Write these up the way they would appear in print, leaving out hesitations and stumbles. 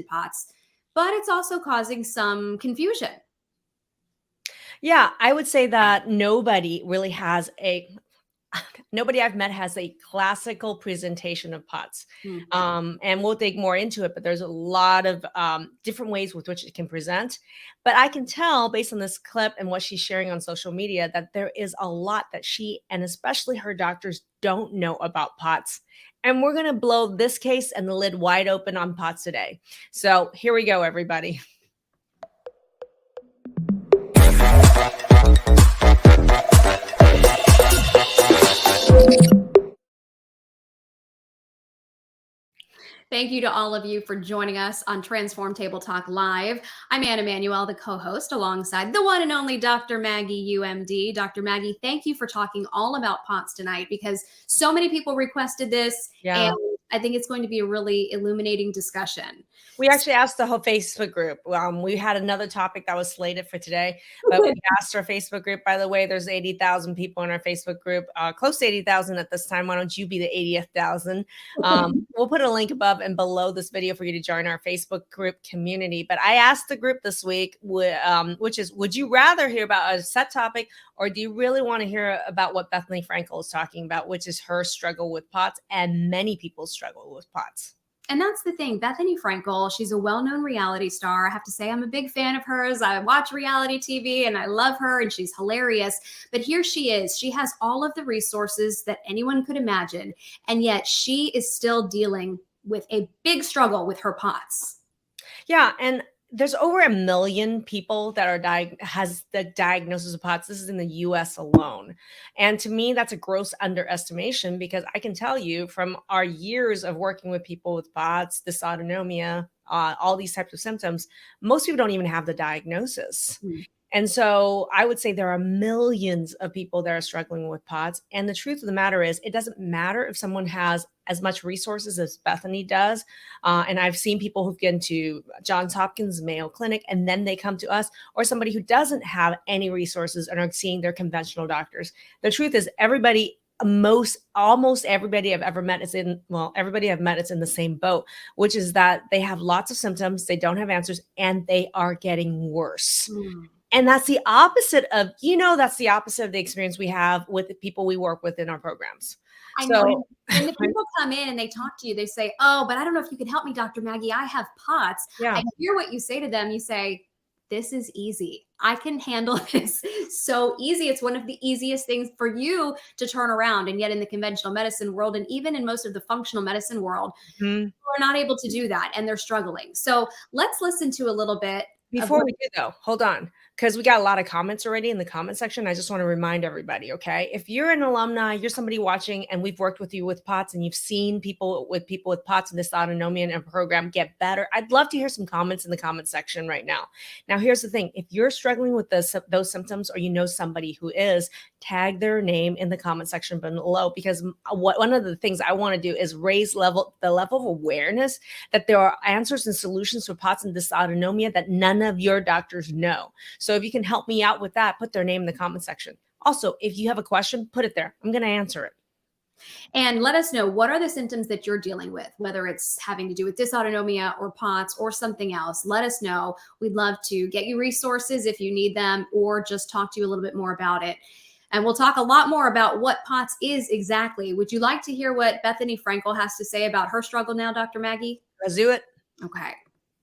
POTS, but it's also causing some confusion. Yeah, I would say that nobody I've met has a classical presentation of POTS. And we'll dig more into it, but there's a lot of different ways with which it can present. But I can tell based on this clip and what she's sharing on social media that there is a lot that she and especially her doctors don't know about POTS. And we're going to blow this case and the lid wide open on POTS today. So here we go, everybody. Thank you to all of you for joining us on Transform Table Talk Live. I'm Anna Manuel, the co-host, alongside the one and only Dr. Maggie, UMD. Dr. Maggie, thank you for talking all about POTS tonight because so many people requested this, and I think it's going to be a really illuminating discussion. We actually asked the whole Facebook group. We had another topic that was slated for today, but we asked our Facebook group. By the way, there's 80,000 people in our Facebook group, close to 80,000 at this time. Why don't you be the 80,000? We'll put a link above and below this video for you to join our Facebook group community. But I asked the group this week, which is, would you rather hear about a set topic, or do you really want to hear about what Bethenny Frankel is talking about, which is her struggle with POTS, and many people struggle with POTS? And that's the thing. Bethenny Frankel, she's a well-known reality star. I have to say I'm a big fan of hers. I watch reality TV and I love her and she's hilarious. But here she is. She has all of the resources that anyone could imagine. And yet she is still dealing with a big struggle with her POTS. Yeah. And there's over 1 million people that has the diagnosis of POTS. This is in the US alone. And to me, that's a gross underestimation, because I can tell you from our years of working with people with POTS, dysautonomia, all these types of symptoms, most people don't even have the diagnosis. And so I would say there are millions of people that are struggling with POTS. And the truth of the matter is, it doesn't matter if someone has as much resources as Bethenny does. And I've seen people who've been to Johns Hopkins, Mayo Clinic, and then they come to us, or somebody who doesn't have any resources and are seeing their conventional doctors. The truth is, almost everybody I've ever met everybody I've met is in the same boat, which is that they have lots of symptoms, they don't have answers, and they are getting worse. And that's the opposite of, that's the opposite of the experience we have with the people we work with in our programs. I know. And the people come in and they talk to you, they say, oh, but I don't know if you can help me, Dr. Maggie. I have POTS. I hear what you say to them. You say, this is easy. I can handle this so easy. It's one of the easiest things for you to turn around. And yet in the conventional medicine world, and even in most of the functional medicine world, people are not able to do that, and they're struggling. So let's listen to a little bit. Before we do, though, hold on, because we got a lot of comments already in the comment section. I just want to remind everybody, okay? If you're an alumni, you're somebody watching, and we've worked with you with POTS, and you've seen people with POTS and dysautonomia in a program get better, I'd love to hear some comments in the comment section right now. Now, here's the thing. If you're struggling with those symptoms, or you know somebody who is, tag their name in the comment section below, because one of the things I want to do is raise the level of awareness that there are answers and solutions for POTS and dysautonomia that none of your doctors know. So if you can help me out with that, put their name in the comment section. Also, if you have a question, put it there. I'm going to answer it. And let us know, what are the symptoms that you're dealing with, whether it's having to do with dysautonomia or POTS or something else. Let us know. We'd love to get you resources if you need them, or just talk to you a little bit more about it. And we'll talk a lot more about what POTS is exactly. Would you like to hear what Bethenny Frankel has to say about her struggle now, Dr. Maggie? Let's do it. Okay.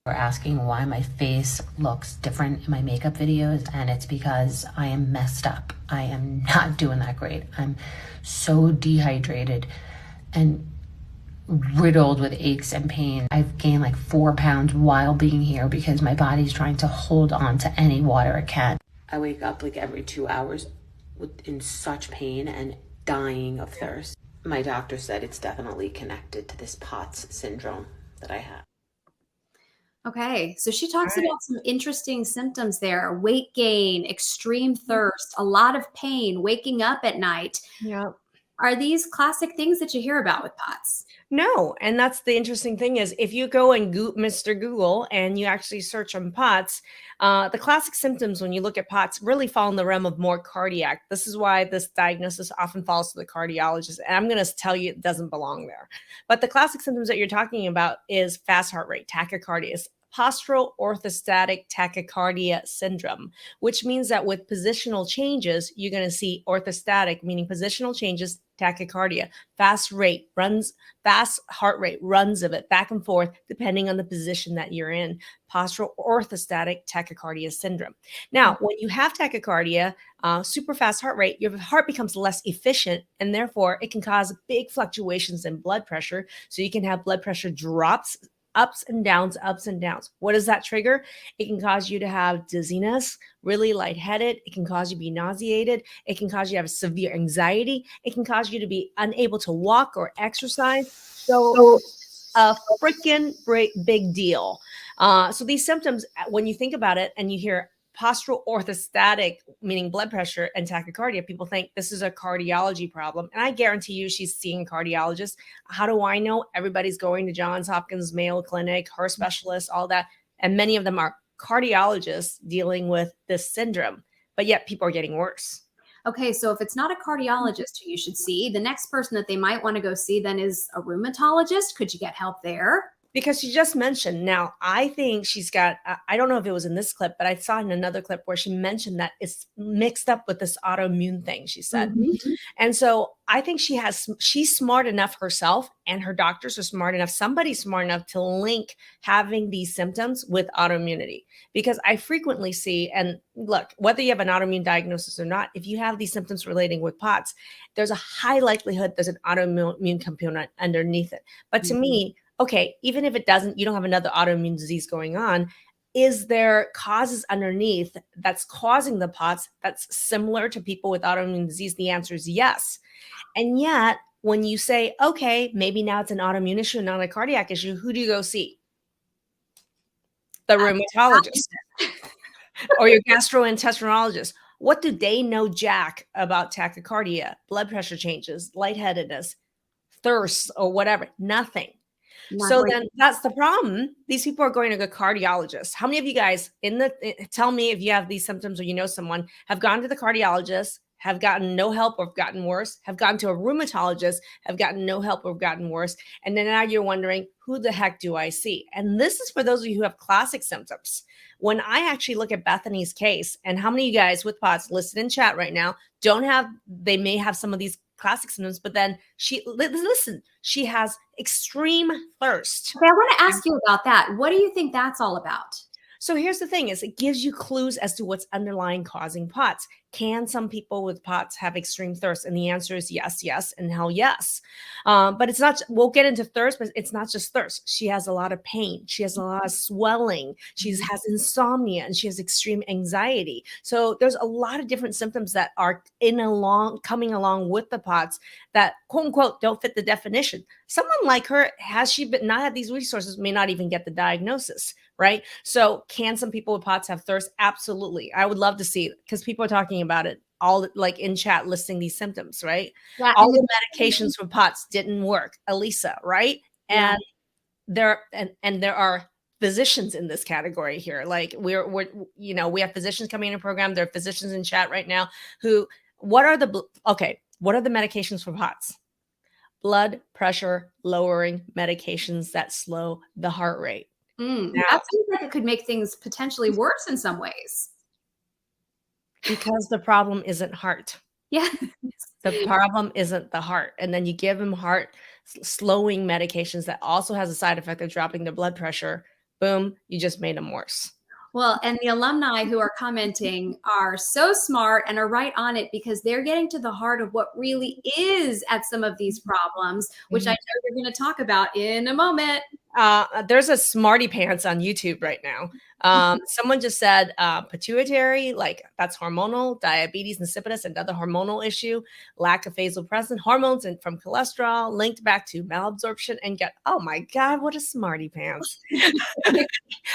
We're asking why my face looks different in my makeup videos, and it's because I am messed up. I am not doing that great. I'm so dehydrated and riddled with aches and pain. I've gained like 4 pounds while being here because my body's trying to hold on to any water it can. I wake up like every 2 hours in such pain and dying of thirst. My doctor said it's definitely connected to this POTS syndrome that I have. Okay, so she talks about some interesting symptoms there: weight gain, extreme thirst, a lot of pain, waking up at night. Yeah. are these classic things that you hear about with POTS. No. And that's the interesting thing is if you go and Mr. Google and you actually search on POTS, the classic symptoms when you look at POTS really fall in the realm of more cardiac. This is why this diagnosis often falls to the cardiologist. And I'm going to tell you it doesn't belong there. But the classic symptoms that you're talking about is fast heart rate, tachycardia, postural orthostatic tachycardia syndrome, which means that with positional changes, you're going to see orthostatic, meaning positional changes, tachycardia, fast heart rate runs of it back and forth, depending on the position that you're in, postural orthostatic tachycardia syndrome. Now, when you have tachycardia, super fast heart rate, your heart becomes less efficient, and therefore it can cause big fluctuations in blood pressure. So you can have blood pressure drops, ups and downs, ups and downs. What does that trigger? It can cause you to have dizziness, really lightheaded. It can cause you to be nauseated. It can cause you to have severe anxiety. It can cause you to be unable to walk or exercise. So a freaking big deal. So these symptoms, when you think about it and you hear postural orthostatic, meaning blood pressure and tachycardia, people think this is a cardiology problem. And I guarantee you she's seeing a cardiologist. How do I know? Everybody's going to Johns Hopkins Mayo Clinic, her specialists, all that. And many of them are cardiologists dealing with this syndrome, but yet people are getting worse. Okay, so if it's not a cardiologist who you should see, the next person that they might want to go see then is a rheumatologist. Could you get help there? Because you just mentioned, now I think she's got, I don't know if it was in this clip, but I saw in another clip where she mentioned that it's mixed up with this autoimmune thing, she said. Mm-hmm. And so I think she's smart enough herself, and her doctors are smart enough, somebody's smart enough to link having these symptoms with autoimmunity. Because I frequently see, and look, whether you have an autoimmune diagnosis or not, if you have these symptoms relating with POTS, there's a high likelihood there's an autoimmune component underneath it. But to me, okay, even if it doesn't, you don't have another autoimmune disease going on. Is there causes underneath that's causing the POTS that's similar to people with autoimmune disease? The answer is yes. And yet, when you say, okay, maybe now it's an autoimmune issue, not a cardiac issue, who do you go see? The rheumatologist or your gastroenterologist. What do they know jack about tachycardia, blood pressure changes, lightheadedness, thirst, or whatever? Nothing. So then that's the problem. These people are going to a cardiologist. How many of you guys tell me if you have these symptoms or you know someone, have gone to the cardiologist, have gotten no help or gotten worse, have gone to a rheumatologist, have gotten no help or gotten worse. And then now you're wondering, who the heck do I see? And this is for those of you who have classic symptoms. When I actually look at Bethenny's case, and how many of you guys with POTS listed in chat right now they may have some of these classic symptoms, but then she has extreme thirst. Okay, I want to ask you about that. What do you think that's all about? So here's the thing is it gives you clues as to what's underlying causing POTS. Can some people with POTS have extreme thirst? And the answer is yes, yes, and hell yes. But it's not, we'll get into thirst, but it's not just thirst. She has a lot of pain. She has a lot of swelling. She has insomnia, and she has extreme anxiety. So there's a lot of different symptoms that are coming along with the POTS that quote unquote don't fit the definition. Someone like her, has she not had these resources, may not even get the diagnosis. Right? So can some people with POTS have thirst? Absolutely. I would love to see it because people are talking about it all like in chat listing these symptoms, right? Yeah, all the medications for POTS didn't work. Elisa, right? Yeah. And there are physicians in this category here. Like we have physicians coming in a program. There are physicians in chat right now what are the medications for POTS? Blood pressure lowering medications that slow the heart rate. That seems like it could make things potentially worse in some ways. Because the problem isn't heart. Yeah. The problem isn't the heart. And then you give them heart slowing medications that also has a side effect of dropping their blood pressure. Boom, you just made them worse. Well, and the alumni who are commenting are so smart and are right on it because they're getting to the heart of what really is at some of these problems, which I know you're going to talk about in a moment. There's a smarty pants on YouTube right now. Someone just said pituitary, like that's hormonal, diabetes insipidus, another hormonal issue, lack of vasopressin, hormones and from cholesterol linked back to malabsorption and oh my God, what a smarty pants.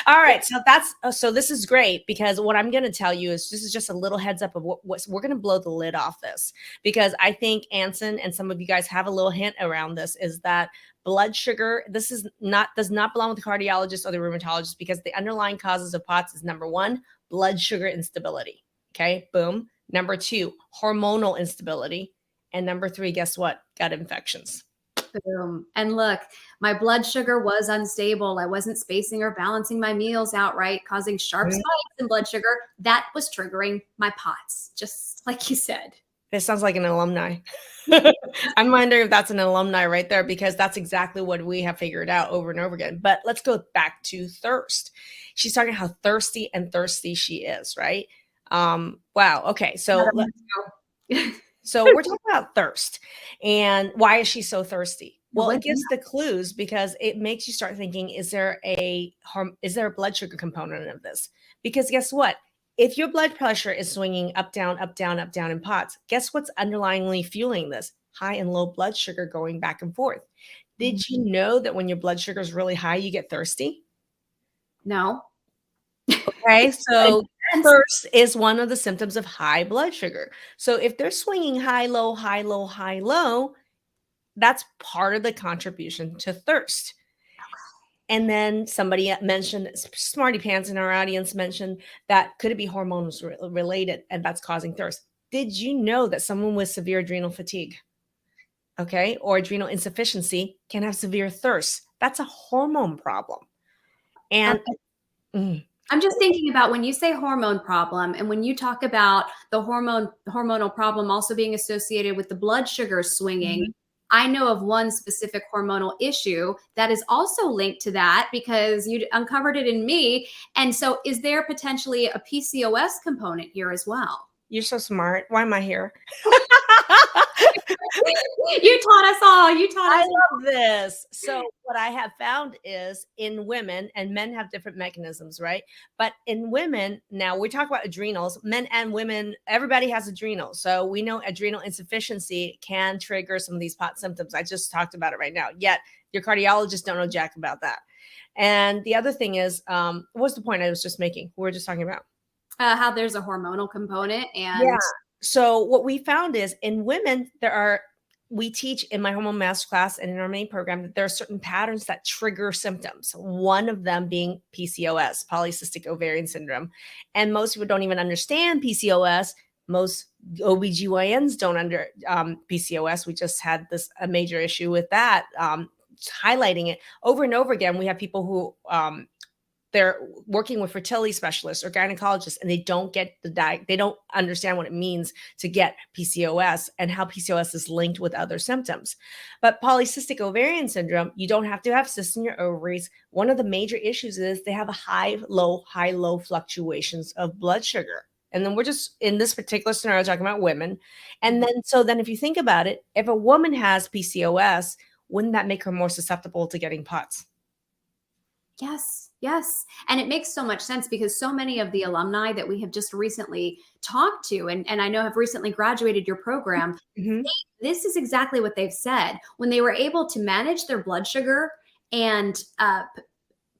All right. So that's, so this is great, because what I'm going to tell you is, this is just a little heads up of what's, we're going to blow the lid off this, because I think Anson and some of you guys have a little hint around this, is that blood sugar, this is not, does not belong with the cardiologist or the rheumatologist, because the underlying causes of POTS is, number one, blood sugar instability. Okay. Boom. Number two, hormonal instability. And number three, guess what? Gut infections. Boom. And look, my blood sugar was unstable. I wasn't spacing or balancing my meals out right, causing sharp spikes in blood sugar. That was triggering my POTS, just like you said. This sounds like an alumni. I'm wondering if that's an alumni right there, because that's exactly what we have figured out over and over again. But let's go back to thirst. She's talking how thirsty she is, right? Wow. Okay. So so we're talking about thirst, and why is she so thirsty? Well, it gives the clues, because it makes you start thinking, is there a blood sugar component of this? Because guess what? If your blood pressure is swinging up, down, up, down, up, down in POTS, guess what's underlyingly fueling this? High and low blood sugar going back and forth. Did you know that when your blood sugar is really high, you get thirsty? No. Okay, so thirst is one of the symptoms of high blood sugar. So if they're swinging high, low, high, low, high, low, that's part of the contribution to thirst. And then somebody mentioned, Smarty Pants in our audience mentioned, that could it be hormones related, and that's causing thirst. Did you know that someone with severe adrenal fatigue, okay, or adrenal insufficiency can have severe thirst? That's a hormone problem. And I'm just thinking about when you say hormone problem, and when you talk about the hormonal problem also being associated with the blood sugar swinging, I know of one specific hormonal issue that is also linked to that, because you uncovered it in me. And so is there potentially a PCOS component here as well? You're so smart. Why am I here? You taught us all. You taught us. I love this. So what I have found is, in women, and men have different mechanisms, right? But in women, now we talk about adrenals, men and women, everybody has adrenals. So we know adrenal insufficiency can trigger some of these POTS symptoms. I just talked about it right now. Yet your cardiologists don't know jack about that. And the other thing is, what's the point I was just making? We were just talking about how there's a hormonal component. And yeah. So what we found is, in women, we teach in my hormone masterclass and in our main program that there are certain patterns that trigger symptoms. One of them being PCOS, polycystic ovarian syndrome. And most people don't even understand PCOS. Most OBGYNs don't under PCOS. We just had a major issue with that, highlighting it over and over again. We have people who they're working with fertility specialists or gynecologists, and they don't get they don't understand what it means to get PCOS and how PCOS is linked with other symptoms. But polycystic ovarian syndrome, you don't have to have cysts in your ovaries. One of the major issues is they have a high, low fluctuations of blood sugar. And then we're just in this particular scenario talking about women. And then, so then if you think about it, if a woman has PCOS, wouldn't that make her more susceptible to getting POTS? Yes, yes. And it makes so much sense, because so many of the alumni that we have just recently talked to, and I know have recently graduated your program, this is exactly what they've said. When they were able to manage their blood sugar and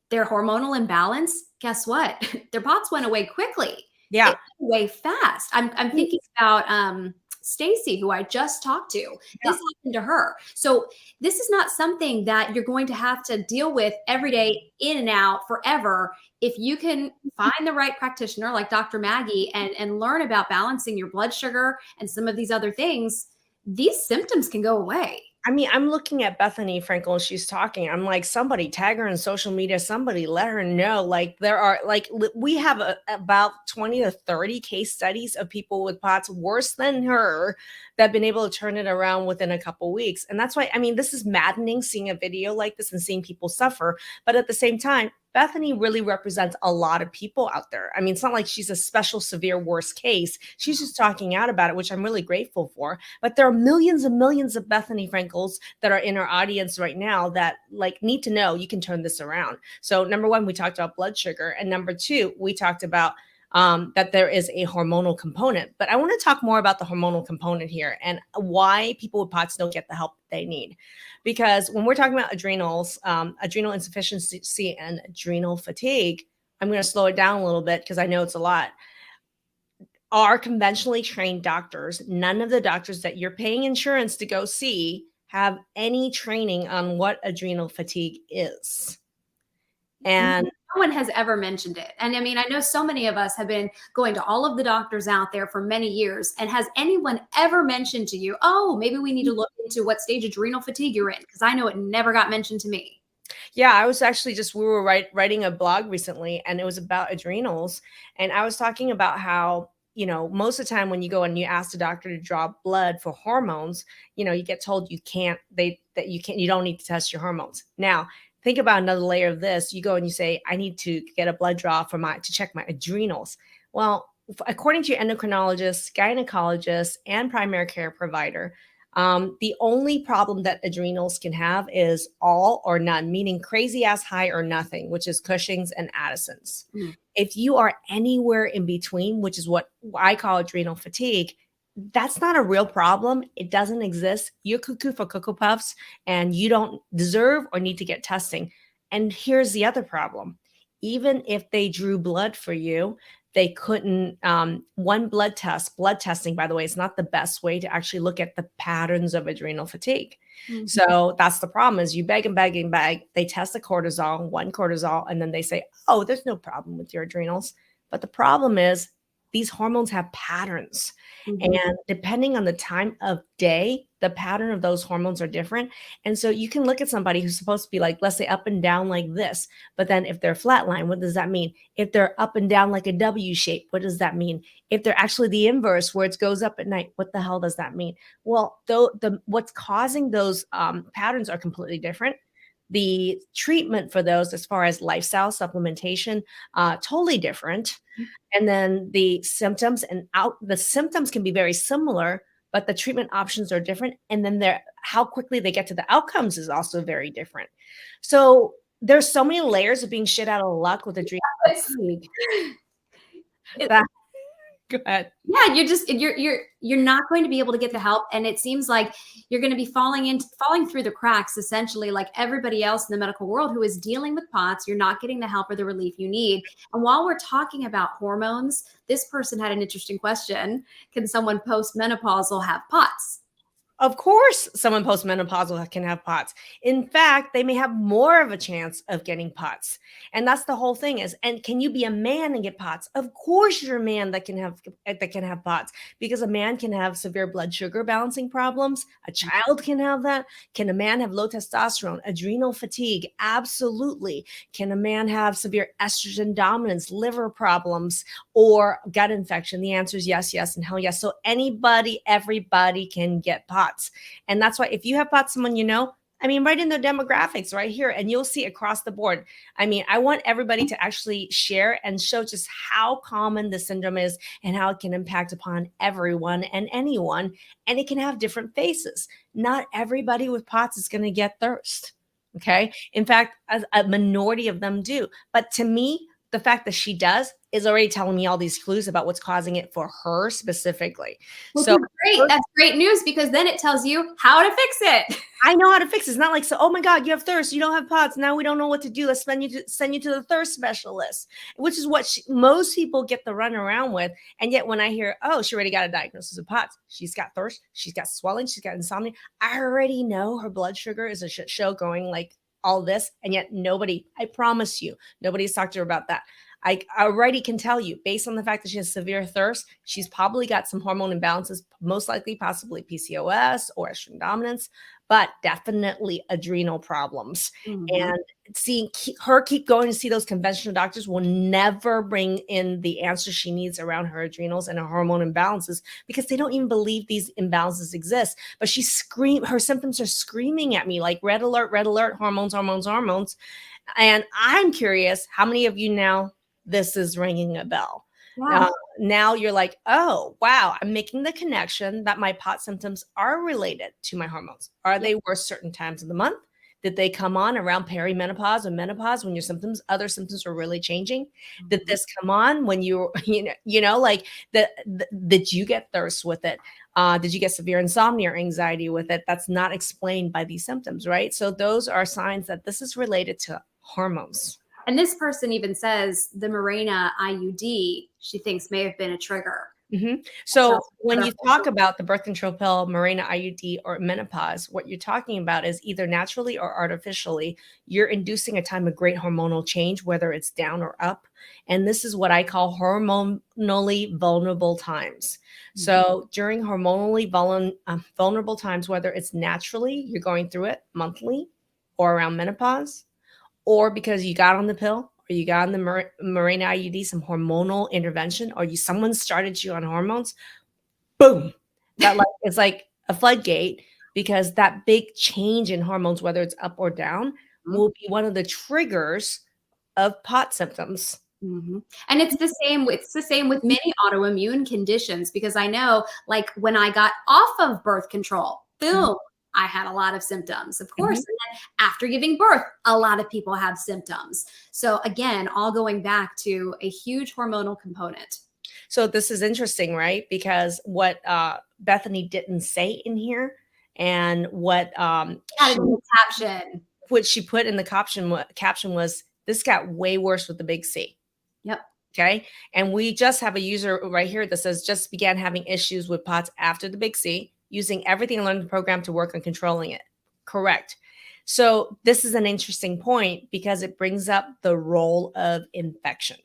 their hormonal imbalance, guess what? Their POTS went away quickly. Yeah. It went away fast. I'm thinking about Stacy, who I just talked to. This happened to her. So this is not something that you're going to have to deal with every day, in and out, forever. If you can find the right practitioner like Dr. Maggie and learn about balancing your blood sugar and some of these other things, these symptoms can go away. I mean, I'm looking at Bethenny Frankel and she's talking. I'm like, somebody tag her in social media. Somebody let her know. Like, there are, like, we have about 20 to 30 case studies of people with POTS worse than her that have been able to turn it around within a couple weeks. And that's why, I mean, this is maddening seeing a video like this and seeing people suffer. But at the same time, Bethenny really represents a lot of people out there. I mean, it's not like she's a special severe worst case. She's just talking out about it, which I'm really grateful for. But there are millions and millions of Bethenny Frankels that are in our audience right now that like need to know you can turn this around. So number one, we talked about blood sugar. And number two, we talked about that there is a hormonal component. But I want to talk more about the hormonal component here and why people with POTS don't get the help they need. Because when we're talking about adrenals, adrenal insufficiency and adrenal fatigue, I'm going to slow it down a little bit because I know it's a lot. Are conventionally trained doctors, none of the doctors that you're paying insurance to go see have any training on what adrenal fatigue is. And no one has ever mentioned it. And I mean, I know so many of us have been going to all of the doctors out there for many years. And has anyone ever mentioned to you, oh, maybe we need to look into what stage adrenal fatigue you're in? Because I know it never got mentioned to me. Yeah, I was actually we were writing a blog recently, and it was about adrenals. And I was talking about how, most of the time when you go and you ask the doctor to draw blood for hormones, you get told you don't need to test your hormones. Now, think about another layer of this. You go and you say, I need to get a blood draw to check my adrenals. Well, according to your endocrinologist, gynecologist, and primary care provider, the only problem that adrenals can have is all or none, meaning crazy ass high or nothing, which is Cushing's and Addison's. Mm. If you are anywhere in between, which is what I call adrenal fatigue, that's not a real problem. It doesn't exist. You're cuckoo for Cocoa Puffs, and you don't deserve or need to get testing. And here's the other problem. Even if they drew blood for you, they couldn't, blood testing, by the way, is not the best way to actually look at the patterns of adrenal fatigue. Mm-hmm. So that's the problem is you beg and beg and beg. They test the one cortisol, and then they say, oh, there's no problem with your adrenals. But the problem is these hormones have patterns. Mm-hmm. And depending on the time of day, the pattern of those hormones are different. And so you can look at somebody who's supposed to be like, let's say up and down like this. But then if they're flatline, what does that mean? If they're up and down like a W shape, what does that mean? If they're actually the inverse where it goes up at night, what the hell does that mean? Well, what's causing those patterns are completely different. The treatment for those as far as lifestyle supplementation, totally different. And then the symptoms the symptoms can be very similar, but the treatment options are different. And then how quickly they get to the outcomes is also very different. So there's so many layers of being shit out of luck with adrenal fatigue. Go ahead. Yeah, you're not going to be able to get the help, and it seems like you're going to be falling through the cracks, essentially, like everybody else in the medical world who is dealing with POTS. You're not getting the help or the relief you need. And while we're talking about hormones, this person had an interesting question: can someone postmenopausal have POTS? Of course, someone postmenopausal can have POTS. In fact, they may have more of a chance of getting POTS. And that's the whole thing and can you be a man and get POTS? Of course, you're a man that can have POTS, because a man can have severe blood sugar balancing problems. A child can have that. Can a man have low testosterone, adrenal fatigue? Absolutely. Can a man have severe estrogen dominance, liver problems, or gut infection? The answer is yes, yes, and hell yes. So everybody can get POTS. And that's why if you have POTS, someone write in their demographics right here, and you'll see across the board. I want everybody to actually share and show just how common the syndrome is and how it can impact upon everyone and anyone. And it can have different faces. Not everybody with POTS is going to get thirst. Okay. In fact, a minority of them do. But to me, the fact that she does is already telling me all these clues about what's causing it for her specifically. Well, so great. That's great news, because then it tells you how to fix it. I know how to fix it. It's not like, so, oh my God, you have thirst, you don't have POTS. Now we don't know what to do. Let's send you to the thirst specialist, which is what most people get the run around with. And yet when I hear, oh, she already got a diagnosis of POTS, she's got thirst, she's got swelling, she's got insomnia, I already know her blood sugar is a shit show going like all this. And yet I promise you, nobody's talked to her about that. I already can tell you, based on the fact that she has severe thirst, she's probably got some hormone imbalances, most likely possibly PCOS or estrogen dominance, but definitely adrenal problems. Mm-hmm. And seeing her keep going to see those conventional doctors will never bring in the answer she needs around her adrenals and her hormone imbalances, because they don't even believe these imbalances exist. But her symptoms are screaming at me like red alert, hormones. And I'm curious, how many of you now, this is ringing a bell? Wow. Now you're like, oh, wow, I'm making the connection that my POTS symptoms are related to my hormones. Are they worse certain times of the month? Did they come on around perimenopause or menopause when your other symptoms were really changing? Mm-hmm. Did this come on when did you get thirst with it? Did you get severe insomnia or anxiety with it? That's not explained by these symptoms, right? So those are signs that this is related to hormones. And this person even says the Mirena IUD, she thinks may have been a trigger. So when you talk about the birth control pill, Mirena IUD, or menopause, what you're talking about is either naturally or artificially, you're inducing a time of great hormonal change, whether it's down or up. And this is what I call hormonally vulnerable times. So during hormonally vulnerable times, whether it's naturally, you're going through it monthly or around menopause, or because you got on the pill, or you got on the Mirena IUD, some hormonal intervention, or someone started you on hormones, boom, that it's like a floodgate, because that big change in hormones, whether it's up or down, will be one of the triggers of POTS symptoms. And it's the same. It's the same with many autoimmune conditions, because I know, like, when I got off of birth control, boom, I had a lot of symptoms, of course. And then after giving birth, a lot of people have symptoms. So again, all going back to a huge hormonal component. So this is interesting, right? Because what Bethenny didn't say in here, and what she put in the caption was, this got way worse with the big C. Yep. Okay. And we just have a user right here that says, just began having issues with POTS after the big C, using everything I learned in the program to work on controlling it. Correct. So this is an interesting point, because it brings up the role of infection.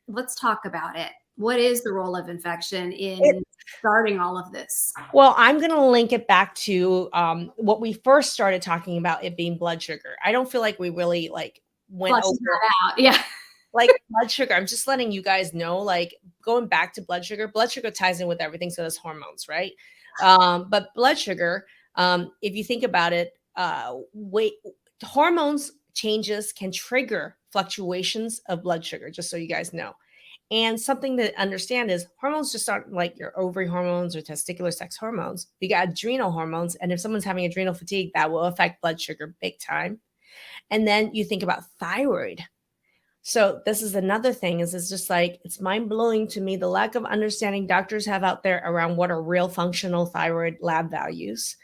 Let's talk about it. What is the role of infection in starting all of this? Well, I'm going to link it back to what we first started talking about, it being blood sugar. I don't feel like we really went over that out. Yeah. Blood sugar. I'm just letting you guys know, going back to blood sugar ties in with everything. So does hormones, right? But blood sugar, if you think about it, hormones changes can trigger fluctuations of blood sugar, just so you guys know. And something to understand is hormones just aren't like your ovary hormones or testicular sex hormones. You got adrenal hormones. And if someone's having adrenal fatigue, that will affect blood sugar big time. And then you think about thyroid. So this is another thing, is it's just it's mind blowing to me, the lack of understanding doctors have out there around what are real functional thyroid lab values.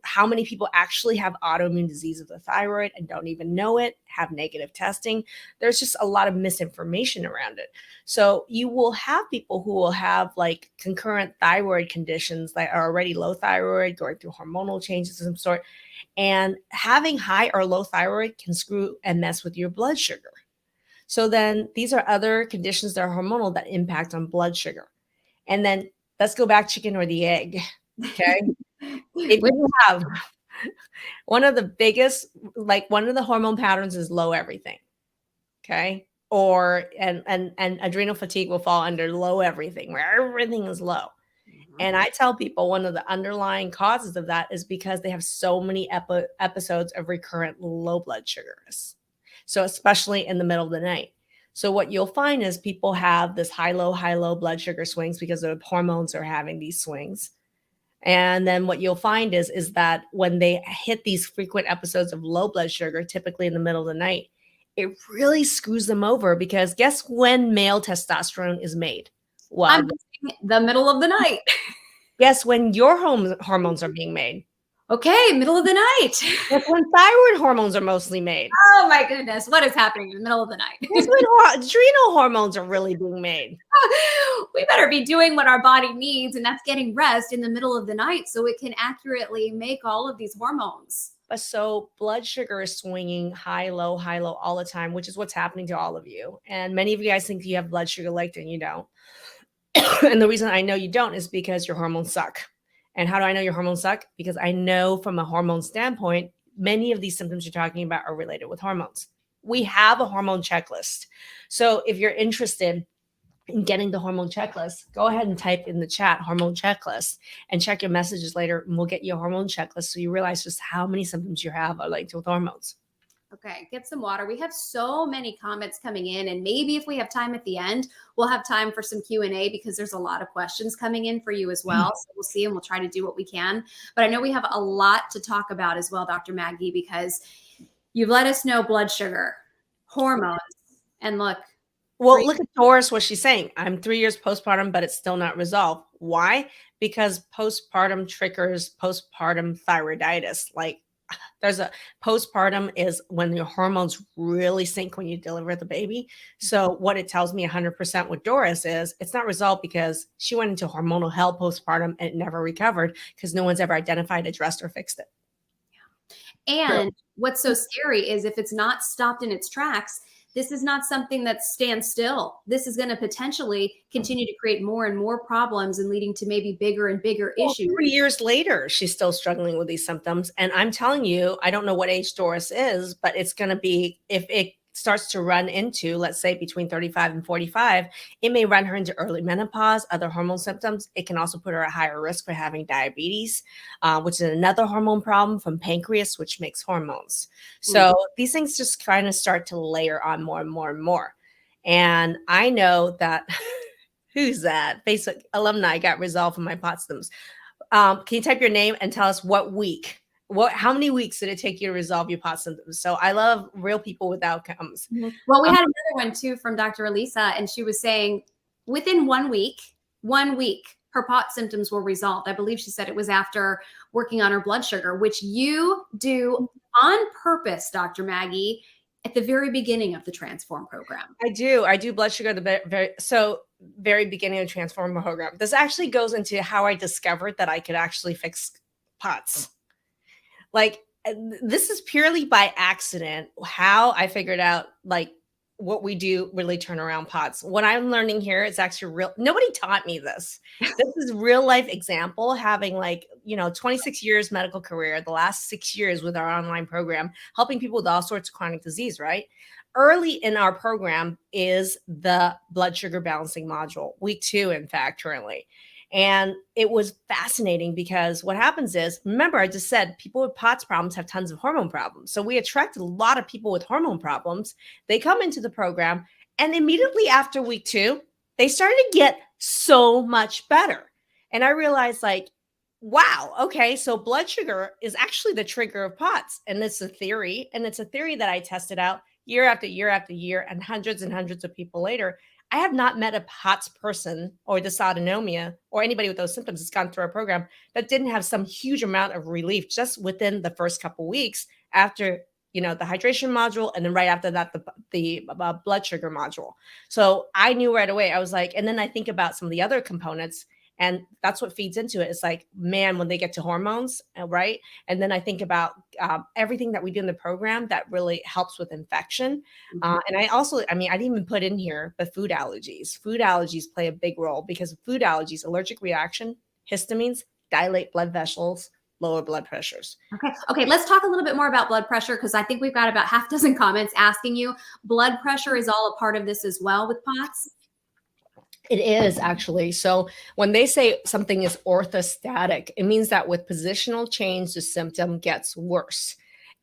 How many people actually have autoimmune disease of the thyroid and don't even know it, have negative testing. There's just a lot of misinformation around it. So you will have people who will have concurrent thyroid conditions that are already low thyroid, going through hormonal changes of some sort. And having high or low thyroid can screw and mess with your blood sugar. So then these are other conditions that are hormonal that impact on blood sugar. And then let's go back, chicken or the egg. Okay. If you have one of the biggest, one of the hormone patterns is low everything. Okay. And adrenal fatigue will fall under low everything, where everything is low. And I tell people one of the underlying causes of that is because they have so many episodes of recurrent low blood sugars. So especially in the middle of the night. So what you'll find is people have this high, low blood sugar swings because the hormones are having these swings. And then what you'll find is that when they hit these frequent episodes of low blood sugar, typically in the middle of the night, it really screws them over, because guess when male testosterone is made? Well, I'm the middle of the night. Guess when your hormones are being made? Okay, middle of the night. That's when thyroid hormones are mostly made. Oh my goodness, what is happening in the middle of the night? That's when adrenal hormones are really being made. We better be doing what our body needs, and that's getting rest in the middle of the night so it can accurately make all of these hormones. So blood sugar is swinging high, low all the time, which is what's happening to all of you. And many of you guys think you have blood sugar and you don't. And the reason I know you don't is because your hormones suck. And how do I know your hormones suck? Because I know from a hormone standpoint, many of these symptoms you're talking about are related with hormones. We have a hormone checklist. So if you're interested in getting the hormone checklist, go ahead and type in the chat hormone checklist and check your messages later, and we'll get you a hormone checklist so you realize just how many symptoms you have are linked with hormones. Okay, get some water. We have so many comments coming in, and maybe if we have time at the end, we'll have time for some Q&A, because there's a lot of questions coming in for you as well. So we'll see, and we'll try to do what we can. But I know we have a lot to talk about as well, Dr. Maggie, because you've let us know blood sugar, hormones, and look. Well, look at Doris, what she's saying. I'm 3 years postpartum, but it's still not resolved. Why? Because postpartum triggers postpartum thyroiditis. there's a postpartum is when your hormones really sink when you deliver the baby. So what it tells me 100% with Doris is it's not resolved because she went into hormonal hell postpartum and it never recovered because no one's ever identified, addressed, or fixed it. And what's so scary is if it's not stopped in its tracks, this is not something that stands still. This is going to potentially continue to create more and more problems and leading to maybe bigger and bigger issues. 3 years later, she's still struggling with these symptoms. And I'm telling you, I don't know what age Doris is, but it's going to be, if it starts to run into, let's say, between 35 and 45, it may run her into early menopause, other hormone symptoms. It can also put her at higher risk for having diabetes, which is another hormone problem from pancreas, which makes hormones. So these things just kind of start to layer on more and more and more. And I know that, who's that? Facebook alumni got resolved from my POTS symptoms. Can you type your name and tell us what week? How many weeks did it take you to resolve your POTS symptoms? So I love real people with outcomes. Well, we had another one too from Dr. Elisa, and she was saying within 1 week, her POTS symptoms were resolved. I believe she said it was after working on her blood sugar, which you do on purpose, Dr. Maggie, at the very beginning of the Transform program. I do blood sugar at the very beginning of the Transform program. This actually goes into how I discovered that I could actually fix POTS. Like, this is purely by accident how I figured out like what we do really turn around POTS. What I'm learning here is actually real. Nobody taught me this. This is real life example, having 26 years medical career, the last 6 years with our online program, helping people with all sorts of chronic disease, right? Early in our program is the blood sugar balancing module, week 2, in fact, currently. And it was fascinating because what happens is, remember, I just said people with POTS problems have tons of hormone problems. So we attracted a lot of people with hormone problems. They come into the program, and immediately after week 2, they started to get so much better. And I realized, wow, okay, so blood sugar is actually the trigger of POTS. And it's a theory. And it's a theory that I tested out year after year after year, and hundreds of people later. I have not met a POTS person or dysautonomia or anybody with those symptoms that's gone through our program that didn't have some huge amount of relief just within the first couple of weeks after, the hydration module, and then right after that, the blood sugar module. So I knew right away. I was like, and then I think about some of the other components, and that's what feeds into it. It's like, man, when they get to hormones, right? And then I think about everything that we do in the program that really helps with infection. And I also, I didn't even put in here, but food allergies. Food allergies play a big role because food allergies, allergic reaction, histamines, dilate blood vessels, lower blood pressures. Okay. Let's talk a little bit more about blood pressure, because I think we've got about half dozen comments asking you. Blood pressure is all a part of this as well with POTS? It is actually. So when they say something is orthostatic, it means that with positional change, the symptom gets worse.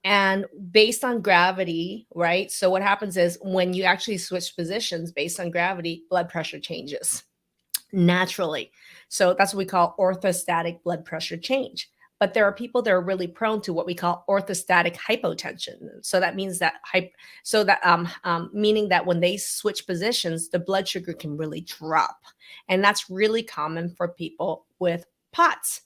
And based on gravity, right? So what happens is when you actually switch positions based on gravity, blood pressure changes naturally. So that's what we call orthostatic blood pressure change. But there are people that are really prone to what we call orthostatic hypotension. So that means that meaning that when they switch positions, the blood sugar can really drop. And that's really common for people with POTS.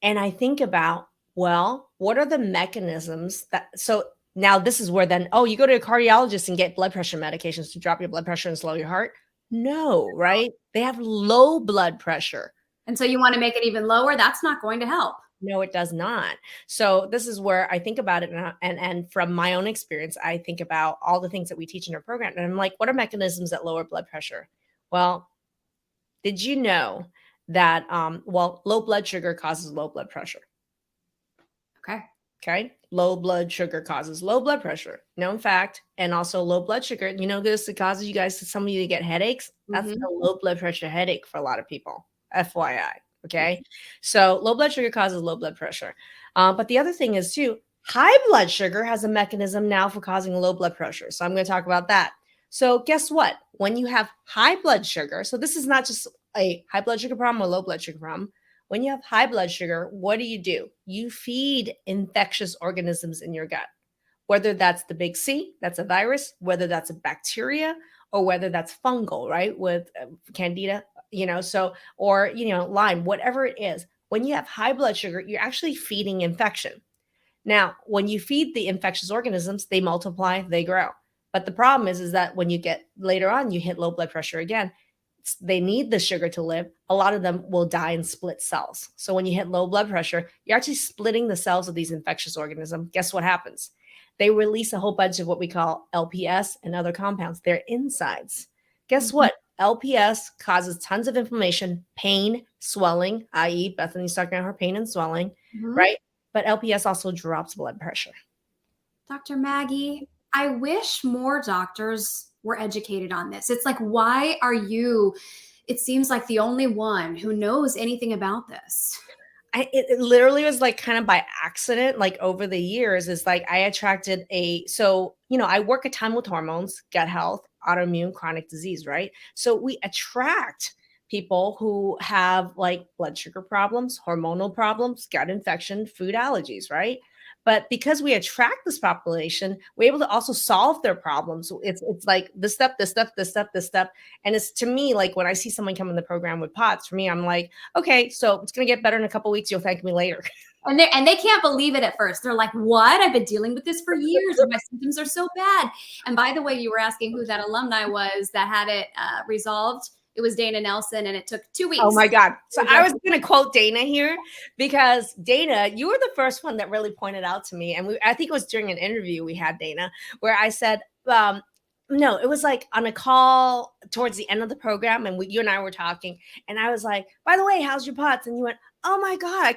And I think about, well, what are the mechanisms so now this is where then, you go to a cardiologist and get blood pressure medications to drop your blood pressure and slow your heart? No, right? They have low blood pressure. And so you want to make it even lower? That's not going to help. No, it does not. So this is where I think about it. And from my own experience, I think about all the things that we teach in our program. And I'm like, what are mechanisms that lower blood pressure? Well, did you know that, low blood sugar causes low blood pressure? Okay. Low blood sugar causes low blood pressure. Known fact. And also low blood sugar, this causes some of you to get headaches. That's a low blood pressure headache for a lot of people. FYI. Okay. So low blood sugar causes low blood pressure. But the other thing is too, high blood sugar has a mechanism now for causing low blood pressure. So I'm going to talk about that. So guess what? When you have high blood sugar, so this is not just a high blood sugar problem or low blood sugar problem. When you have high blood sugar, what do? You feed infectious organisms in your gut, whether that's the big C, that's a virus, whether that's a bacteria, or whether that's fungal, right? With candida, Lyme, whatever it is. When you have high blood sugar, you're actually feeding infection. Now, when you feed the infectious organisms, they multiply, they grow. But the problem is that when you get later on, you hit low blood pressure again, they need the sugar to live. A lot of them will die in split cells. So when you hit low blood pressure, you're actually splitting the cells of these infectious organisms. Guess what happens? They release a whole bunch of what we call LPS and other compounds. They're insides. Guess what? LPS causes tons of inflammation, pain, swelling, i.e. Bethenny's talking about her pain and swelling, right? But LPS also drops blood pressure. Dr. Maggie, I wish more doctors were educated on this. It's like, why are you, it seems like the only one who knows anything about this? It literally was like kind of by accident, like over the years is like I attracted I work a ton with hormones, gut health, autoimmune, chronic disease, right? So we attract people who have like blood sugar problems, hormonal problems, gut infection, food allergies, right? But because we attract this population, we're able to also solve their problems. It's like this step, this step, this step, this step. And it's to me, like when I see someone come in the program with POTS, for me, I'm like, okay, so it's going to get better in a couple of weeks. You'll thank me later. And they can't believe it at first. They're like, what? I've been dealing with this for years and my symptoms are so bad. And by the way, you were asking who that alumni was that had it resolved. It was Dana Nelson, and it took 2 weeks. Oh my God. So I was going to quote Dana here because Dana, you were the first one that really pointed out to me. And I think it was during an interview we had, Dana, where I said, no, it was like on a call towards the end of the program. And you and I were talking and I was like, by the way, how's your POTS? And you went, oh my God,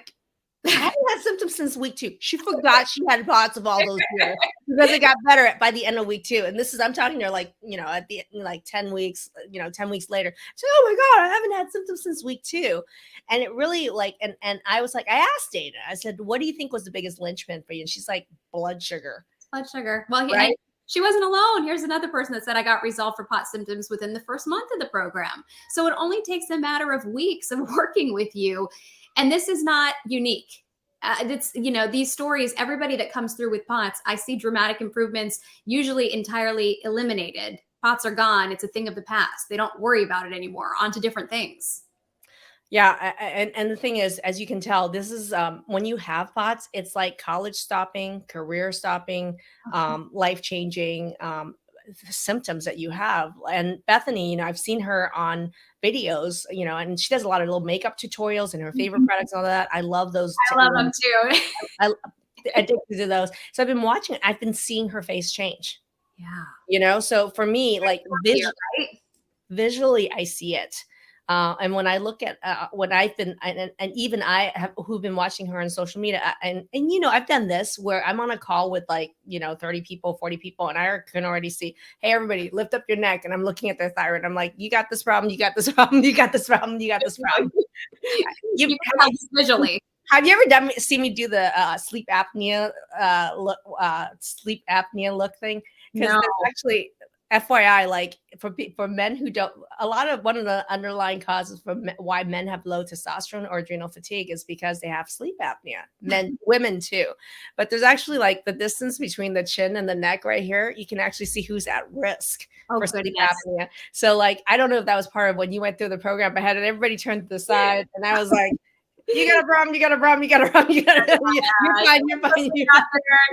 I haven't had symptoms since week 2. She forgot she had POTS of all those years because it got better by the end of week 2. And this is, I'm talking to her like, at the like 10 weeks, 10 weeks later. So, oh my God, I haven't had symptoms since week 2. And it really like, and I was like, I asked Dana, I said, what do you think was the biggest linchpin for you? And she's like, blood sugar. Blood sugar. Well, right? She wasn't alone. Here's another person that said I got resolved for POTS symptoms within the first month of the program. So it only takes a matter of weeks of working with you. And this is not unique. It's, these stories, everybody that comes through with POTS, I see dramatic improvements, usually entirely eliminated. POTS are gone. It's a thing of the past. They don't worry about it anymore. On to different things. Yeah. And the thing is, as you can tell, this is when you have POTS, it's like college stopping, career stopping, life-changing symptoms that you have. And Bethenny, I've seen her on videos, and she does a lot of little makeup tutorials and her favorite products and all that. I love those. I love them too. I'm addicted to those. So I've been watching it. I've been seeing her face change. Yeah. So for me, like visually, I see it. And when I look at when I've been, and even I have who've been watching her on social media, and I've done this where I'm on a call with 30 people, 40 people, and I can already see, hey, everybody, lift up your neck, and I'm looking at their thyroid. I'm like, you got this problem, you got this problem, you got this problem, you got this problem. You visually. Have you ever seen me do the sleep apnea look thing? Because there's actually, FYI, like for men who don't, one of the underlying causes for why men have low testosterone or adrenal fatigue is because they have sleep apnea. Women too. But there's actually like the distance between the chin and the neck right here. You can actually see who's at risk for sleep apnea. So like, I don't know if that was part of when you went through the program. I had everybody turn to the side, and I was like, you got a problem, you got a problem, you got a problem, you're fine.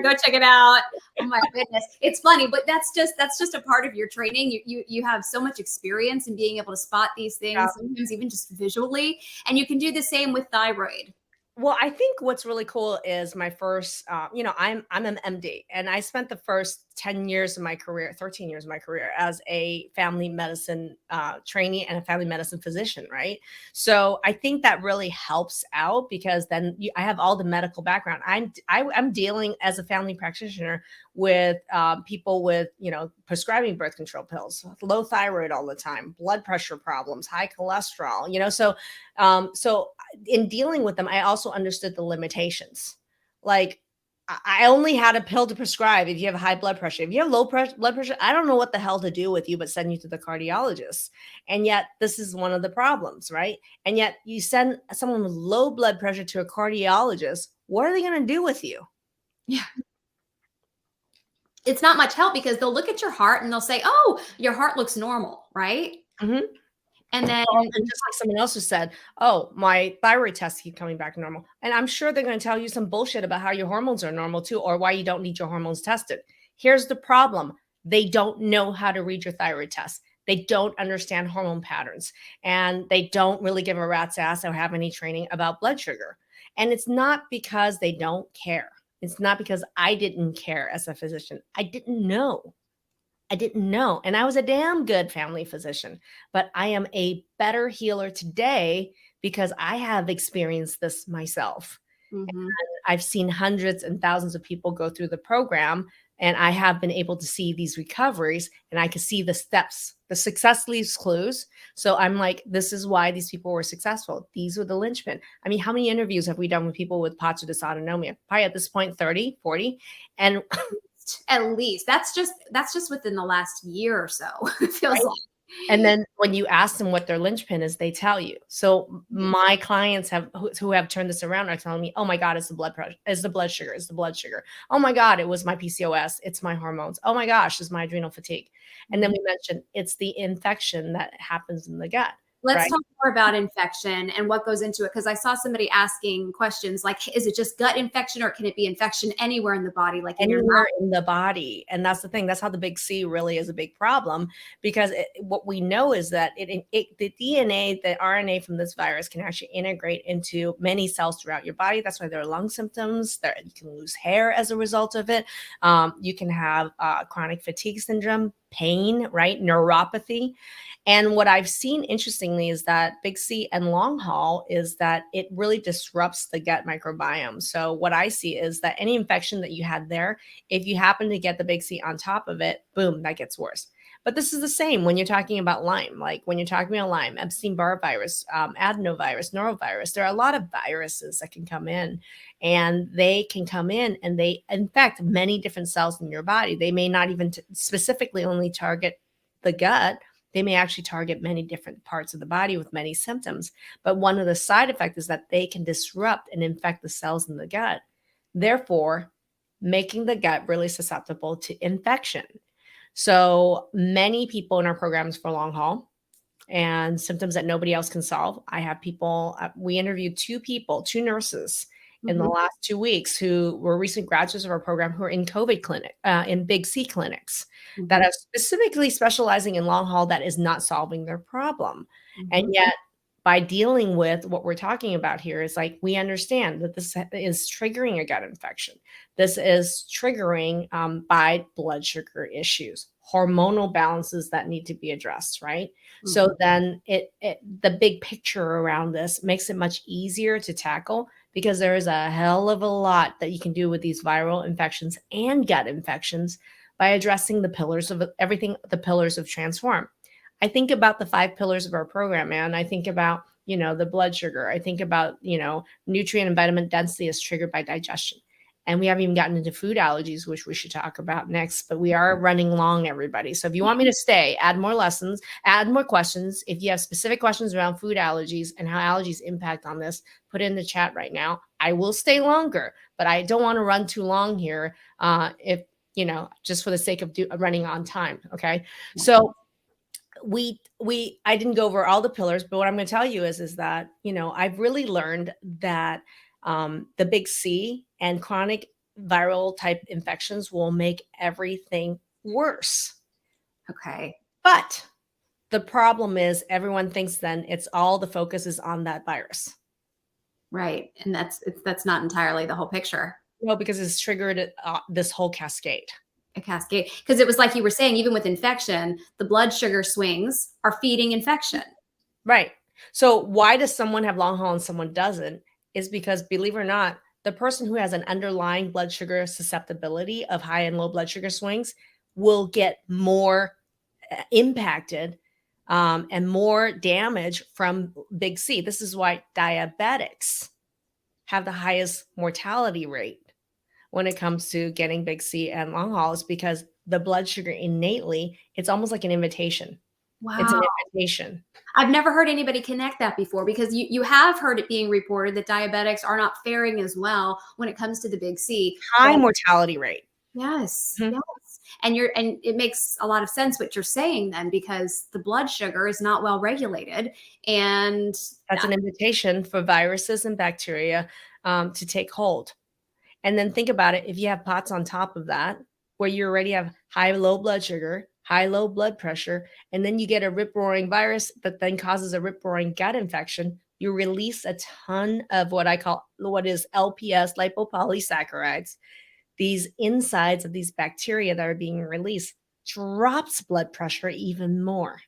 Go check it out. Oh my goodness. It's funny, but that's just a part of your training. You have so much experience in being able to spot these things, sometimes even just visually. And you can do the same with thyroid. Well, I think what's really cool is my first, I'm an MD, and I spent the first 10 years of my career, 13 years of my career as a family medicine trainee and a family medicine physician, right? So I think that really helps out because then I have all the medical background. I'm dealing as a family practitioner with people with, prescribing birth control pills, low thyroid all the time, blood pressure problems, high cholesterol, so in dealing with them, I also understood the limitations. Like I only had a pill to prescribe if you have high blood pressure. If you have low blood pressure, I don't know what the hell to do with you but send you to the cardiologist. And yet this is one of the problems, right? And yet you send someone with low blood pressure to a cardiologist. What are they going to do with you? Yeah. It's not much help because they'll look at your heart and they'll say, oh, your heart looks normal, right? Mm-hmm. And then and just like someone else who said, oh, my thyroid tests keep coming back normal. And I'm sure they're going to tell you some bullshit about how your hormones are normal too, or why you don't need your hormones tested. Here's the problem. They don't know how to read your thyroid test. They don't understand hormone patterns, and they don't really give a rat's ass or have any training about blood sugar. And it's not because they don't care. It's not because I didn't care as a physician. I didn't know. I didn't know. And I was a damn good family physician, but I am a better healer today because I have experienced this myself. mm-hmm. I've seen hundreds and thousands of people go through the program, and I have been able to see these recoveries, and I can see the steps. The success leaves clues. So I'm like, this is why these people were successful. These were the linchpin. I mean, how many interviews have we done with people with POTS dysautonomia? Probably at this point, 30, 40. And at least that's just within the last year or so. It feels right? like. And then when you ask them what their linchpin is, they tell you. So my clients who have turned this around are telling me, oh my God, it's the blood pressure, it's the blood sugar, it's the blood sugar. Oh my God, it was my PCOS, it's my hormones. Oh my gosh, it's my adrenal fatigue. And then we mentioned it's the infection that happens in the gut. Let's talk more about infection and what goes into it. Because I saw somebody asking questions like, is it just gut infection, or can it be infection anywhere in the body? Like anywhere in the body. And that's the thing. That's how the big C really is a big problem, because what we know is that the DNA, the RNA from this virus can actually integrate into many cells throughout your body. That's why there are lung symptoms. You can lose hair as a result of it. You can have chronic fatigue syndrome, pain, right? Neuropathy. And what I've seen, interestingly, is that big C and long haul is that it really disrupts the gut microbiome. So what I see is that any infection that you had there, if you happen to get the big C on top of it, boom, that gets worse. But this is the same when you're talking about Lyme. Like when you're talking about Lyme, Epstein-Barr virus, adenovirus, norovirus, there are a lot of viruses that can come in, and they can come in and they infect many different cells in your body. They may not even specifically only target the gut. They may actually target many different parts of the body with many symptoms. But one of the side effects is that they can disrupt and infect the cells in the gut, therefore making the gut really susceptible to infection. So many people in our programs for long haul and symptoms that nobody else can solve. I have people, we interviewed two nurses in the last 2 weeks who were recent graduates of our program who are in COVID clinic, in big C clinics that are specifically specializing in long haul that is not solving their problem. And yet by dealing with what we're talking about here is like, we understand that this is triggering a gut infection. This is triggering by blood sugar issues, hormonal balances that need to be addressed, right? So then the big picture around this makes it much easier to tackle, because there is a hell of a lot that you can do with these viral infections and gut infections by addressing the pillars of everything, the pillars of transform. I think about the 5 pillars of our program, man. I think about, the blood sugar. I think about, nutrient and vitamin density is triggered by digestion. And we haven't even gotten into food allergies, which we should talk about next, but we are running long, everybody. So if you want me to stay, add more lessons, add more questions. If you have specific questions around food allergies and how allergies impact on this, put it in the chat right now. I will stay longer, but I don't want to run too long here. If, just for the sake of running on time. Okay. So I didn't go over all the pillars, but what I'm going to tell you is that, I've really learned that the big C and chronic viral type infections will make everything worse. Okay. But the problem is everyone thinks then it's all the focus is on that virus. Right. And that's not entirely the whole picture. No, because it's triggered this whole cascade. A cascade. Because it was like you were saying, even with infection, the blood sugar swings are feeding infection. Right. So why does someone have long haul and someone doesn't? Is because, believe it or not, the person who has an underlying blood sugar susceptibility of high and low blood sugar swings will get more impacted and more damage from big C. This is why diabetics have the highest mortality rate when it comes to getting big C and long haul, is because the blood sugar innately, it's almost like an invitation. Wow. It's an invitation. I've never heard anybody connect that before, because you have heard it being reported that diabetics are not faring as well when it comes to the big C. High mortality rate. Yes. Yes. And it makes a lot of sense what you're saying then, because the blood sugar is not well regulated. And that's an invitation for viruses and bacteria to take hold. And then think about it. If you have POTS on top of that, where you already have high, low blood sugar, high, low blood pressure, and then you get a rip-roaring virus that then causes a rip-roaring gut infection, you release a ton of what is LPS, lipopolysaccharides. These insides of these bacteria that are being released drops blood pressure even more.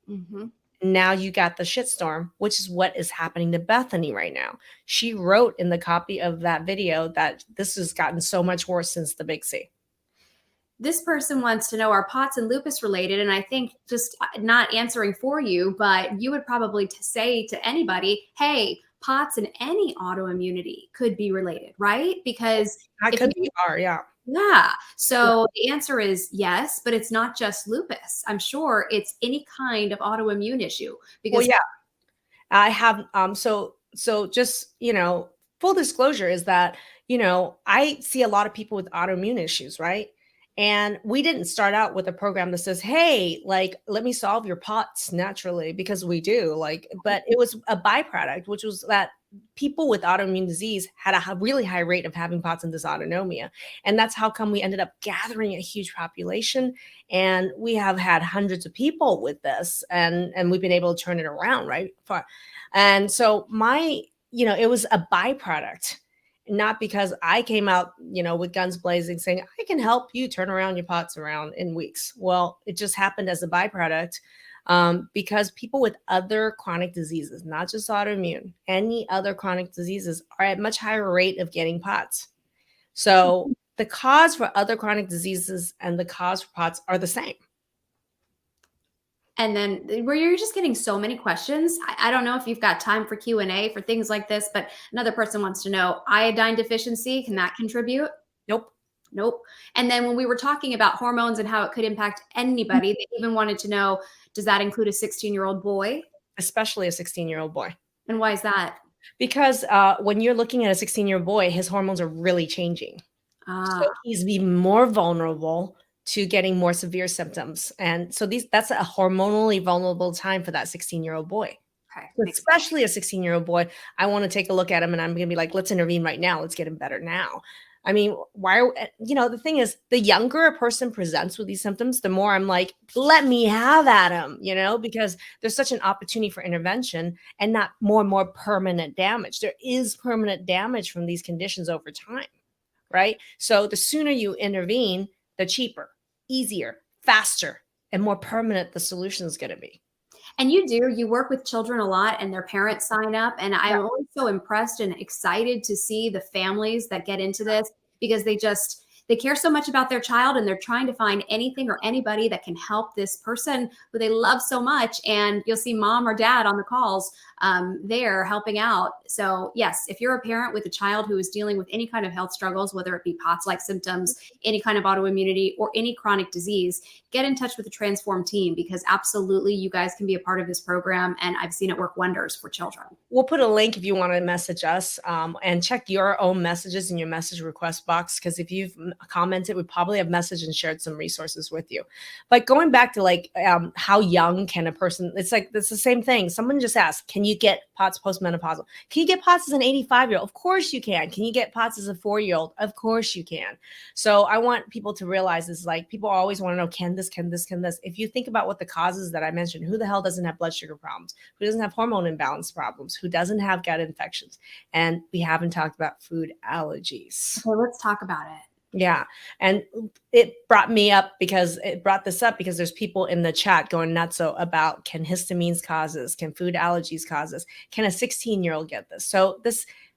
Mm-hmm. Now you got the shitstorm, which is what is happening to Bethenny right now. She wrote in the copy of that video that this has gotten so much worse since the Big C. This person wants to know, are POTS and lupus related? And I think, just not answering for you, but you would probably say to anybody, hey, POTS and any autoimmunity could be related, right? Because that could be yeah. Yeah. So the answer is yes, but it's not just lupus. I'm sure it's any kind of autoimmune issue. Because I have so just, full disclosure is that, I see a lot of people with autoimmune issues, right? And we didn't start out with a program that says, hey, like, let me solve your POTS naturally, because we do, but it was a byproduct, which was that people with autoimmune disease had a really high rate of having POTS and dysautonomia. And that's how come we ended up gathering a huge population. And we have had hundreds of people with this, and we've been able to turn it around, right? And so it was a byproduct, not because I came out, with guns blazing saying, I can help you turn around your POTS around in weeks. Well, it just happened as a byproduct. Because people with other chronic diseases, not just autoimmune, any other chronic diseases, are at much higher rate of getting POTS. So the cause for other chronic diseases and the cause for POTS are the same. And then where you're just getting so many questions, I don't know if you've got time for Q&A for things like this, but another person wants to know, iodine deficiency, can that contribute? Nope. And then when we were talking about hormones and how it could impact anybody, they even wanted to know, does that include a 16-year-old boy? Especially a 16-year-old boy. And why is that? Because when you're looking at a 16-year-old boy, his hormones are really changing. So he's even more vulnerable to getting more severe symptoms. And so that's a hormonally vulnerable time for that 16-year-old boy. Okay. So especially a 16-year-old boy, I want to take a look at him and I'm going to be like, let's intervene right now. Let's get him better now. I mean, the thing is, the younger a person presents with these symptoms, the more I'm like, let me have at him, because there's such an opportunity for intervention and not more and more permanent damage. There is permanent damage from these conditions over time, right? So the sooner you intervene, the cheaper, easier, faster, and more permanent the solution is going to be. And you work with children a lot and their parents sign up. And I'm always so impressed and excited to see the families that get into this, because they care so much about their child and they're trying to find anything or anybody that can help this person who they love so much. And you'll see mom or dad on the calls there helping out. So yes, if you're a parent with a child who is dealing with any kind of health struggles, whether it be POTS-like symptoms, any kind of autoimmunity, or any chronic disease, get in touch with the Transform team, because absolutely you guys can be a part of this program. And I've seen it work wonders for children. We'll put a link if you want to message us, and check your own messages in your message request box. Because if you've commented, we probably have messaged and shared some resources with you. But going back to how young can a person, it's the same thing. Someone just asked, can you get POTS postmenopausal? Can you get POTS as an 85-year-old? Of course you can. Can you get POTS as a 4-year-old? Of course you can. So I want people to realize is people always want to know, can this? If you think about what the causes that I mentioned, who the hell doesn't have blood sugar problems? Who doesn't have hormone imbalance problems? Who doesn't have gut infections? And we haven't talked about food allergies. So let's talk about it. Yeah. And it brought this up because there's people in the chat going nuts about, can histamines cause this? Can food allergies cause this? Can a 16-year-old get this? So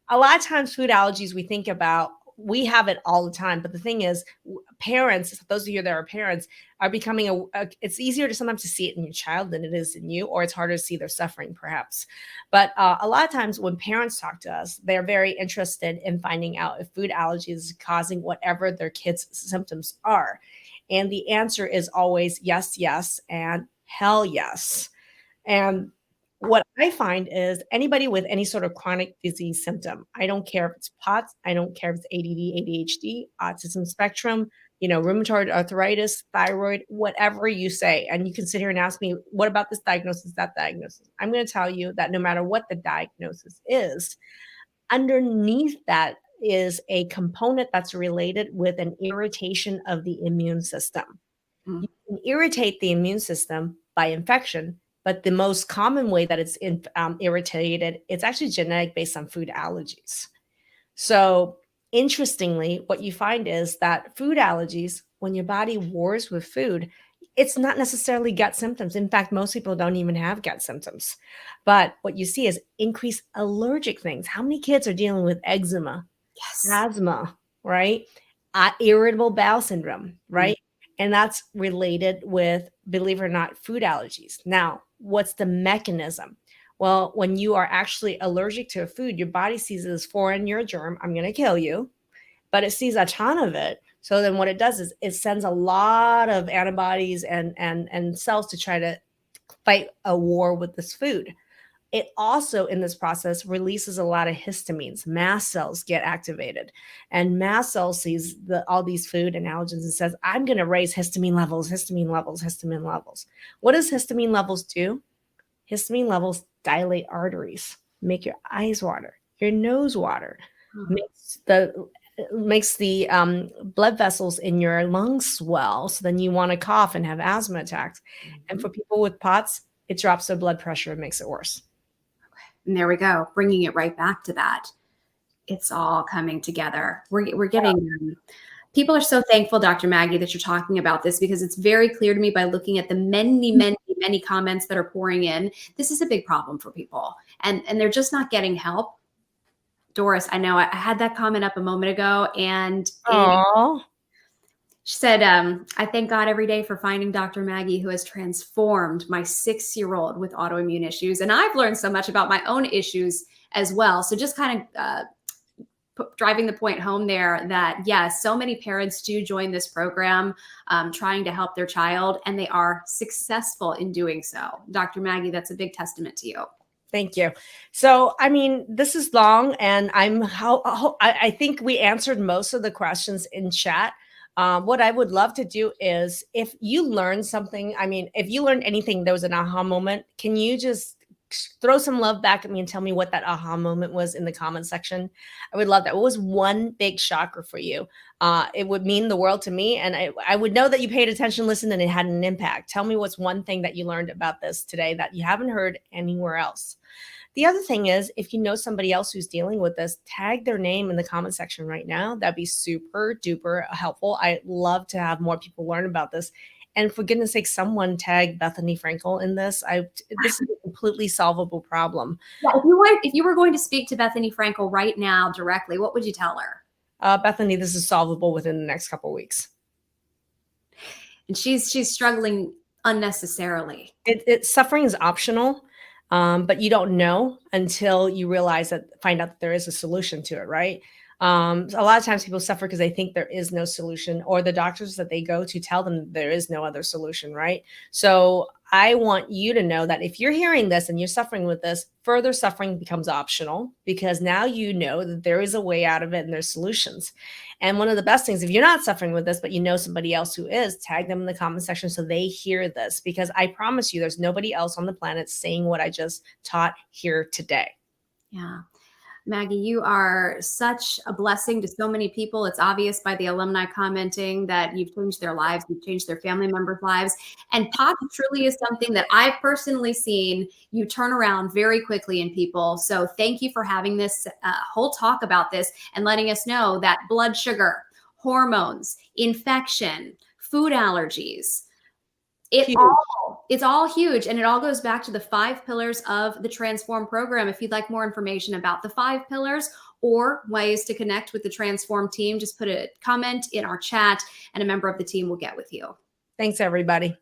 a lot of times food allergies, we think about, we have it all the time. But the thing is, parents, those of you that are parents, are becoming it's easier to sometimes to see it in your child than it is in you, or it's harder to see their suffering perhaps. But a lot of times when parents talk to us, they're very interested in finding out if food allergies is causing whatever their kids' symptoms are. And the answer is always yes, yes, and hell yes. And what I find is anybody with any sort of chronic disease symptom, I don't care if it's POTS, I don't care if it's ADD, ADHD, autism spectrum, rheumatoid arthritis, thyroid, whatever you say. And you can sit here and ask me, what about this diagnosis, that diagnosis? I'm going to tell you that no matter what the diagnosis is, underneath that is a component that's related with an irritation of the immune system. You can irritate the immune system by infection, but the most common way that it's irritated, it's actually genetic based on food allergies. So interestingly, what you find is that food allergies, when your body wars with food, it's not necessarily gut symptoms. In fact, most people don't even have gut symptoms. But what you see is increased allergic things. How many kids are dealing with eczema, asthma, right? Irritable bowel syndrome, right? And that's related with, believe it or not, food allergies. Now, what's the mechanism? Well, when you are actually allergic to a food, your body sees it as foreign, you're a germ, I'm going to kill you. But it sees a ton of it. So then what it does is it sends a lot of antibodies and cells to try to fight a war with this food. It also, in this process, releases a lot of histamines. Mast cells get activated. And mast cells sees all these food and allergens and says, I'm going to raise histamine levels, histamine levels, histamine levels. What does histamine levels do? Histamine levels dilate arteries, make your eyes water, your nose water, makes the blood vessels in your lungs swell. So then you want to cough and have asthma attacks. And for people with POTS, it drops their blood pressure and makes it worse. And there we go, bringing it right back to that. It's all coming together. We're getting, people are so thankful, Dr. Maggie, that you're talking about this, because it's very clear to me by looking at the many comments that are pouring in. This is a big problem for people, and they're just not getting help. Doris, I know I had that comment up a moment ago, and she said, I thank God every day for finding Dr. Maggie, who has transformed my 6-year-old with autoimmune issues. And I've learned so much about my own issues as well. So just kind of driving the point home there that, yes, so many parents do join this program trying to help their child, and they are successful in doing so. Dr. Maggie, that's a big testament to you. Thank you. So, I mean, this is long, and I think we answered most of the questions in chat. What I would love to do is, if you learned something, I mean, if you learned anything, there was an aha moment, can you just throw some love back at me and tell me what that aha moment was in the comment section? I would love that. What was one big shocker for you? It would mean the world to me. And I would know that you paid attention, listened, and it had an impact. Tell me what's one thing that you learned about this today that you haven't heard anywhere else. The other thing is, if you know somebody else who's dealing with this, tag their name in the comment section right now. That'd be super duper helpful. I'd love to have more people learn about this. And for goodness sake, someone tag Bethenny Frankel in this. This is a completely solvable problem. Yeah, if you were going to speak to Bethenny Frankel right now directly, what would you tell her? Bethenny, this is solvable within the next couple of weeks. And she's struggling unnecessarily. Suffering is optional. But you don't know until you find out that there is a solution to it, right? A lot of times people suffer because they think there is no solution, or the doctors that they go to tell them there is no other solution, right? So I want you to know that if you're hearing this and you're suffering with this, further suffering becomes optional, because now you know that there is a way out of it and there's solutions. And one of the best things, if you're not suffering with this, but you know somebody else who is, tag them in the comment section so they hear this, because I promise you there's nobody else on the planet saying what I just taught here today. Yeah. Maggie, you are such a blessing to so many people. It's obvious by the alumni commenting that you've changed their lives, you've changed their family members' lives. And POTS truly is something that I've personally seen you turn around very quickly in people. So thank you for having this whole talk about this and letting us know that blood sugar, hormones, infection, food allergies, it's all huge. And it all goes back to the 5 pillars of the Transform program. If you'd like more information about the 5 pillars or ways to connect with the Transform team, just put a comment in our chat and a member of the team will get with you. Thanks, everybody.